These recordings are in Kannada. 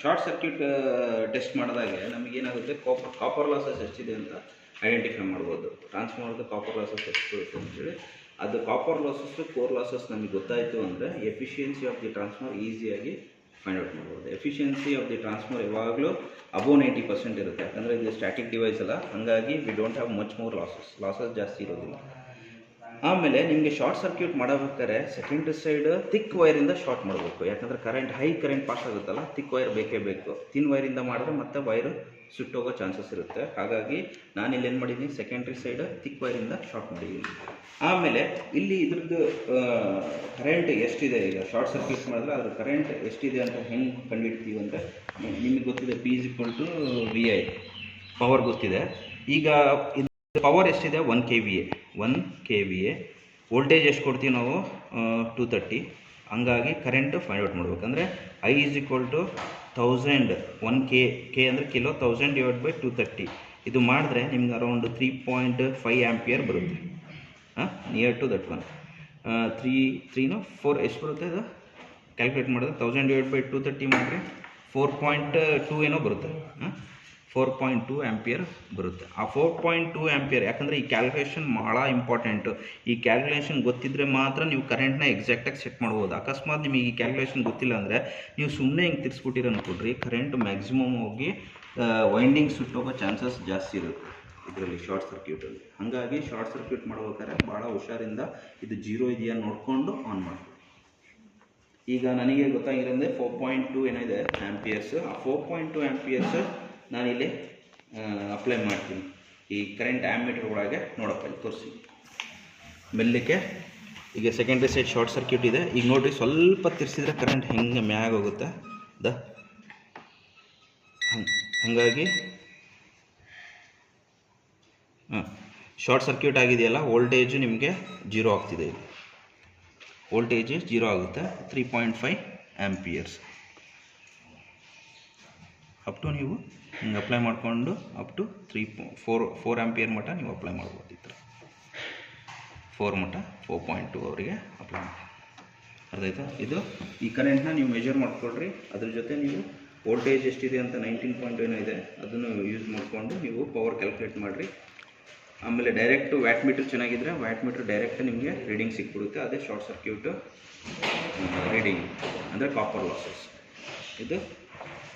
ಶಾರ್ಟ್ ಸರ್ಕ್ಯೂಟ್ ಟೆಸ್ಟ್ ಮಾಡಿದಾಗೆ ನಮಗೇನಾಗುತ್ತೆ ಕಾಪರ್ ಲಾಸಸ್ ಎಷ್ಟಿದೆ ಅಂತ ಐಡೆಂಟಿಫೈ ಮಾಡ್ಬೋದು. ಟ್ರಾನ್ಸ್ಫಾರ್ಮರ್ದು ಕಾಪರ್ ಲಾಸಸ್ ಎಷ್ಟು ಬರುತ್ತೆ ಅಂತೇಳಿ. ಅದು ಕಾಪರ್ ಲಾಸಸ್ಸು ಕೋರ್ ಲಾಸಸ್ ನಮಗೆ ಗೊತ್ತಾಯಿತು ಅಂದರೆ ಎಫಿಷಿಯನ್ಸಿ ಆಫ್ ದಿ ಟ್ರಾನ್ಸ್ಫಾರ್ಮರ್ ಈಸಿಯಾಗಿ ಫೈಂಡ್ ಔಟ್ ಮಾಡ್ಬೋದು. ಎಫಿಷಿಯನ್ಸಿ ಆಫ್ ದಿ ಟ್ರಾನ್ಸ್ಫಾರ್ಮರ್ ಯಾವಾಗಲೂ ಅಬೋವ್ 90% ಇರುತ್ತೆ, ಯಾಕಂದರೆ ಇದು ಸ್ಟ್ಯಾಟಿಕ್ ಡಿವೈಸ್ ಅಲ್ಲ, ಹಾಗಾಗಿ we don't have much more losses ಜಾಸ್ತಿ ಇರೋದಿಲ್ಲ. ಆಮೇಲೆ ನಿಮಗೆ ಶಾರ್ಟ್ ಸರ್ಕ್ಯೂಟ್ ಮಾಡಬೇಕಾದ್ರೆ ಸೆಕೆಂಡ್ರಿ ಸೈಡ್ ಥಿಕ್ ವೈರಿಂದ ಶಾರ್ಟ್ ಮಾಡಬೇಕು, ಯಾಕಂದರೆ ಹೈ ಕರೆಂಟ್ ಪಾಸ್ ಆಗುತ್ತಲ್ಲ, ಥಿಕ್ ವೈರ್ ಬೇಕೇ ಬೇಕು. ಥಿನ್ ವೈರಿಂದ ಮಾಡಿದ್ರೆ ಮತ್ತೆ ವೈರು ಸುಟ್ಟೋಗೋ ಚಾನ್ಸಸ್ ಇರುತ್ತೆ. ಹಾಗಾಗಿ ನಾನು ಇಲ್ಲಿ ಏನು ಮಾಡಿದ್ದೀನಿ, ಸೆಕೆಂಡ್ರಿ ಸೈಡ್ ಥಿಕ್ ವೈರಿಂದ ಶಾರ್ಟ್ ಮಾಡಿದ್ದೀನಿ. ಆಮೇಲೆ ಇಲ್ಲಿ ಇದ್ರದ್ದು ಕರೆಂಟ್ ಎಷ್ಟಿದೆ, ಈಗ ಶಾರ್ಟ್ ಸರ್ಕ್ಯೂಟ್ ಮಾಡಿದ್ರೆ ಅದ್ರ ಕರೆಂಟ್ ಎಷ್ಟಿದೆ ಅಂತ ಹೆಂಗೆ ಕಂಡುಹಿಡ್ತೀವಿ ಅಂದರೆ, ನಿಮಗೆ ಗೊತ್ತಿದೆ P/VI ಪವರ್ ಗೊತ್ತಿದೆ. ಈಗ ಪವರ್ ಎಷ್ಟಿದೆ, 1 KVA. ವೋಲ್ಟೇಜ್ ಎಷ್ಟು ಕೊಡ್ತೀವಿ ನಾವು, 230. ಹಂಗಾಗಿ ಕರೆಂಟು ಫೈಂಡ್ ಔಟ್ ಮಾಡಬೇಕಂದ್ರೆ I = 1000, 1 K ಅಂದರೆ ಕಿಲೋ, 1000 / 230. ಇದು ಮಾಡಿದ್ರೆ ನಿಮ್ಗೆ ಅರೌಂಡ್ 3.5 ಆಂಪಿಯರ್ ಬರುತ್ತೆ. ನಿಯರ್ ಟು ದಟ್ ಒನ್ 4 ಎಷ್ಟು ಬರುತ್ತೆ ಅದು ಕ್ಯಾಲ್ಕುಲೇಟ್ ಮಾಡಿದ್ರೆ, 1000 / 230 ಮಾಡಿದ್ರೆ 4.2 ಏನೋ ಬರುತ್ತೆ. 4.2 ಆಂಪಿಯರ್ ಬರುತ್ತೆ. ಆ 4.2 ಆಂಪಿಯರ್, ಯಾಕಂದರೆ ಈ ಕ್ಯಾಲ್ಕುಲೇಷನ್ ಭಾಳ ಇಂಪಾರ್ಟೆಂಟು. ಈ ಕ್ಯಾಲ್ಕುಲೇಷನ್ ಗೊತ್ತಿದ್ದರೆ ಮಾತ್ರ ನೀವು ಕರೆಂಟ್ನ ಎಕ್ಸಾಕ್ಟಾಗಿ ಸೆಟ್ ಮಾಡ್ಬೋದು. ಅಕಸ್ಮಾತ್ ನಿಮಗೆ ಈ ಕ್ಯಾಲ್ಕುಲೇಷನ್ ಗೊತ್ತಿಲ್ಲ ಅಂದರೆ ನೀವು ಸುಮ್ಮನೆ ಹಿಂಗೆ ತಿರ್ಸ್ಬಿಟ್ಟಿರೋ ಅನ್ಕೊಡ್ರಿ, ಕರೆಂಟ್ ಮ್ಯಾಕ್ಸಿಮಮ್ ಹೋಗಿ ವೈಂಡಿಂಗ್ ಸುಟ್ಟೋಗೋ ಚಾನ್ಸಸ್ ಜಾಸ್ತಿ ಇರುತ್ತೆ ಇದರಲ್ಲಿ ಶಾರ್ಟ್ ಸರ್ಕ್ಯೂಟಲ್ಲಿ. ಹಾಗಾಗಿ ಶಾರ್ಟ್ ಸರ್ಕ್ಯೂಟ್ ಮಾಡ್ಬೇಕಾದ್ರೆ ಭಾಳ ಹುಷಾರಿಂದ ಇದು 0 ಇದೆಯಾ ನೋಡಿಕೊಂಡು ಆನ್ ಮಾಡಬೇಕು. ಈಗ ನನಗೆ ಗೊತ್ತಾಗಿರೋದೇ 4.2 ಏನಿದೆ ಆಂಪಿಯರ್ಸು. ಆ 4.2 ಆಂಪಿಯರ್ಸ್ ನಾನಿಲ್ಲಿ ಅಪ್ಲೈ ಮಾಡ್ತೀನಿ. ಈ ಕರೆಂಟ್ ಆ್ಯಮೀಟರ್ ಒಳಗೆ ನೋಡಪ್ಪ, ತೋರಿಸಿ ಮೆಲ್ಲಕ್ಕೆ. ಈಗ ಸೆಕೆಂಡ್ರಿ ಸೈಡ್ ಶಾರ್ಟ್ ಸರ್ಕ್ಯೂಟ್ ಇದೆ. ಈಗ ನೋಡಿರಿ, ಸ್ವಲ್ಪ ತಿರ್ಸಿದ್ರೆ ಕರೆಂಟ್ ಹೆಂಗೆ ಮ್ಯಾಗ ಹೋಗುತ್ತೆ ಹಾಗಾಗಿ ಶಾರ್ಟ್ ಸರ್ಕ್ಯೂಟ್ ಆಗಿದೆಯಲ್ಲ, ವೋಲ್ಟೇಜು ನಿಮಗೆ 0 ಆಗ್ತಿದೆ. ಇದು ವೋಲ್ಟೇಜ್ 0 ಆಗುತ್ತೆ. 3.5 ಆಂಪಿಯರ್ಸ್ ಅಪ್ ಟು ನೀವು ಹಿಂಗೆ ಅಪ್ಲೈ ಮಾಡಿಕೊಂಡು ಅಪ್ ಟು 4 ಆಂಪಿಯರ್ ಮಟ್ಟ ನೀವು ಅಪ್ಲೈ ಮಾಡ್ಬೋದು. ಈ ಥರ 4 ಮಟ್ಟ 4.2 ಅವರಿಗೆ ಅಪ್ಲೈ ಮಾಡಿ. ಅರ್ಥ ಆಯ್ತಾ? ಇದು ಈ ಕರೆಂಟ್ನ ನೀವು ಮೆಜರ್ ಮಾಡ್ಕೊಳ್ರಿ. ಅದ್ರ ಜೊತೆ ನೀವು ವೋಲ್ಟೇಜ್ ಎಷ್ಟಿದೆ ಅಂತ 19 ಏನೋ ಇದೆ ಅದನ್ನು ಯೂಸ್ ಮಾಡಿಕೊಂಡು ನೀವು ಪವರ್ ಕ್ಯಾಲ್ಕುಲೇಟ್ ಮಾಡಿರಿ. ಆಮೇಲೆ ಡೈರೆಕ್ಟು ವ್ಯಾಟ್ ಮೀಟ್ರ್ ಚೆನ್ನಾಗಿದ್ದರೆ ವ್ಯಾಟ್ ಮೀಟ್ರ್ ಡೈರೆಕ್ಟ್ ನಿಮಗೆ ರೀಡಿಂಗ್ ಸಿಕ್ಬಿಡುತ್ತೆ. ಅದೇ ಶಾರ್ಟ್ ಸರ್ಕ್ಯೂಟು ರೀಡಿಂಗ್ ಅಂದರೆ ಕಾಪರ್ ಲಾಸಸ್.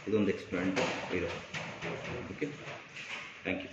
ಇದೊಂದು ಎಕ್ಸ್ಪೆರಿಮೆಂಟ್ ಇದೆ. Okay, thank you.